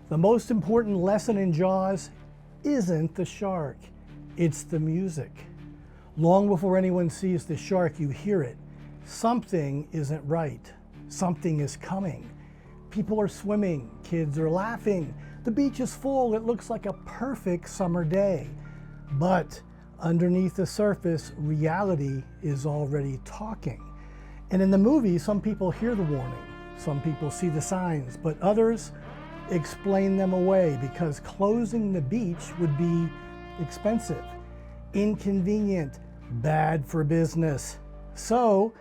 The most important lesson in Jaws isn't the shark, it's the music. Long before anyone sees the shark, you hear it. Something isn't right. Something is coming. People are swimming, kids are laughing, the beach is full, it looks like a perfect summer day. But underneath the surface, reality is already talking. And in the movie, some people hear the warning, some people see the signs, but others explain them away because closing the beach would be expensive, inconvenient, bad for business. So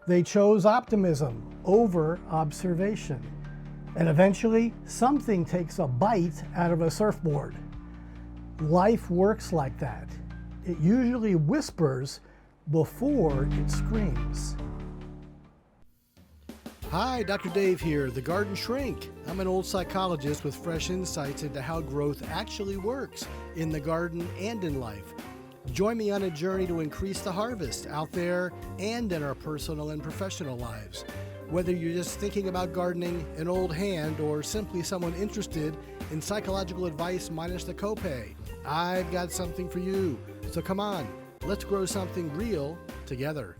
they chose optimism over observation. And eventually, something takes a bite out of a surfboard. Life works like that. It usually whispers before it screams. Hi, Dr. Dave here, the Garden Shrink. I'm an old psychologist with fresh insights into how growth actually works in the garden and in life. Join me on a journey to increase the harvest out there and in our personal and professional lives. Whether you're just thinking about gardening, an old hand, or simply someone interested in psychological advice minus the copay, I've got something for you. So come on, let's grow something real together.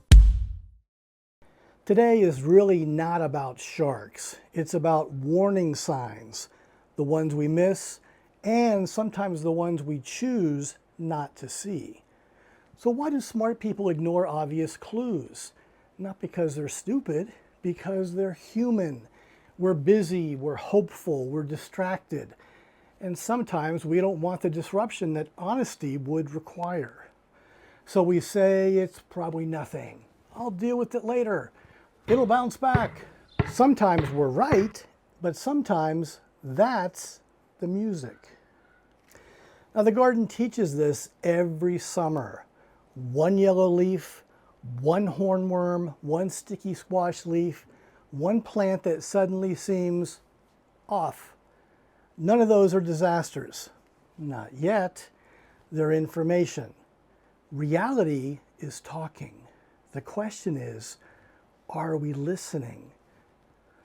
Today is really not about sharks. It's about warning signs, the ones we miss, and sometimes the ones we choose not to see. So why do smart people ignore obvious clues? Not because they're stupid, because they're human. We're busy, we're hopeful, we're distracted. And sometimes we don't want the disruption that honesty would require. So we say it's probably nothing. I'll deal with it later. It'll bounce back. Sometimes we're right, but sometimes that's the music. Now the garden teaches this every summer. One yellow leaf, one hornworm, one sticky squash leaf, one plant that suddenly seems off. None of those are disasters. Not yet. They're information. Reality is talking. The question is, are we listening?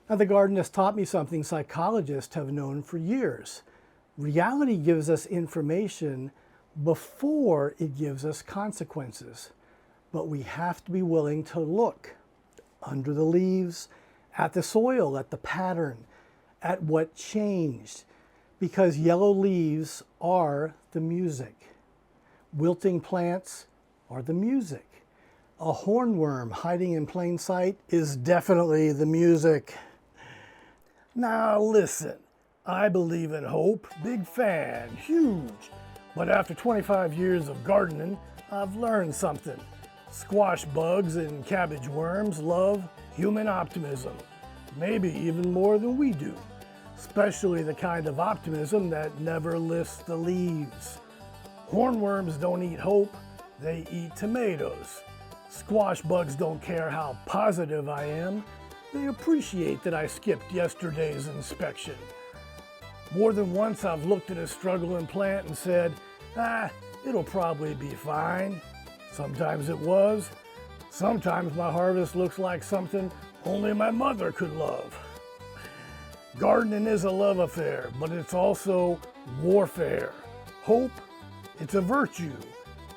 Now the garden has taught me something psychologists have known for years. Reality gives us information before it gives us consequences. But we have to be willing to look under the leaves, at the soil, at the pattern, at what changed. Because yellow leaves are the music. Wilting plants are the music. A hornworm hiding in plain sight is definitely the music. Now listen, I believe in hope, big fan, huge. But after 25 years of gardening, I've learned something. Squash bugs and cabbage worms love human optimism, maybe even more than we do, especially the kind of optimism that never lifts the leaves. Hornworms don't eat hope, they eat tomatoes. Squash bugs don't care how positive I am, they appreciate that I skipped yesterday's inspection. More than once I've looked at a struggling plant and said, it'll probably be fine. Sometimes it was. Sometimes my harvest looks like something only my mother could love. Gardening is a love affair, but it's also warfare. Hope, it's a virtue.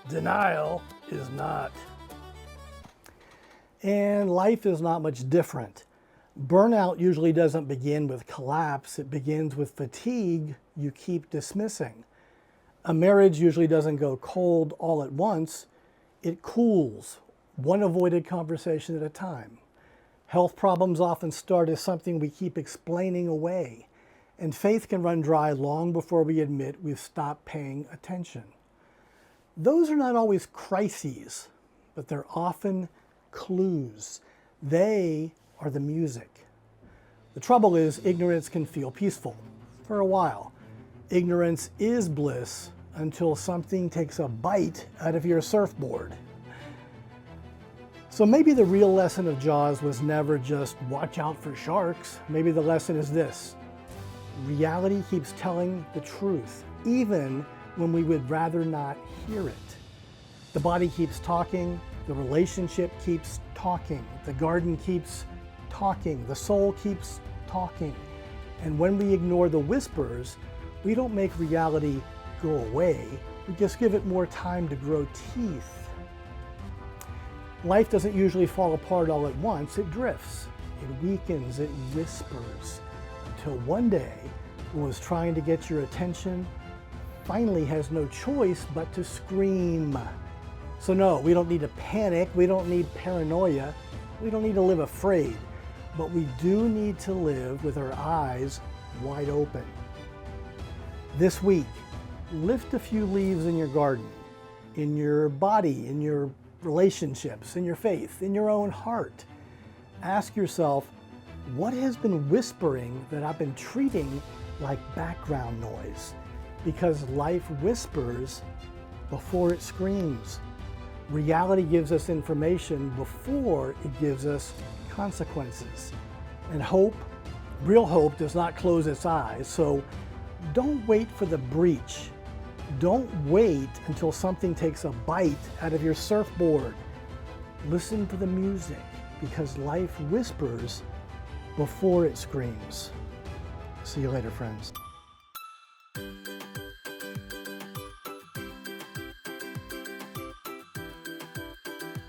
Denial is not. And life is not much different. Burnout usually doesn't begin with collapse. It begins with fatigue you keep dismissing. A marriage usually doesn't go cold all at once. It cools, one avoided conversation at a time. Health problems often start as something we keep explaining away, and faith can run dry long before we admit we've stopped paying attention. Those are not always crises, but they're often clues. They are the music. The trouble is, ignorance can feel peaceful for a while. Ignorance is bliss until something takes a bite out of your surfboard. So maybe the real lesson of Jaws was never just watch out for sharks. Maybe the lesson is this: reality keeps telling the truth, even when we would rather not hear it. The body keeps talking, the relationship keeps talking, the garden keeps talking, the soul keeps talking. And when we ignore the whispers, we don't make reality go away. We just give it more time to grow teeth. Life doesn't usually fall apart all at once. It drifts, it weakens, it whispers, until one day, what was trying to get your attention finally has no choice but to scream. So no, we don't need to panic, we don't need paranoia, we don't need to live afraid, but we do need to live with our eyes wide open. This week, lift a few leaves in your garden, in your body, in your relationships, in your faith, in your own heart. Ask yourself, what has been whispering that I've been treating like background noise? Because life whispers before it screams. Reality gives us information before it gives us consequences. And hope, real hope, does not close its eyes. So don't wait for the breach. Don't wait until something takes a bite out of your surfboard. Listen to the music, because life whispers before it screams. See you later, friends.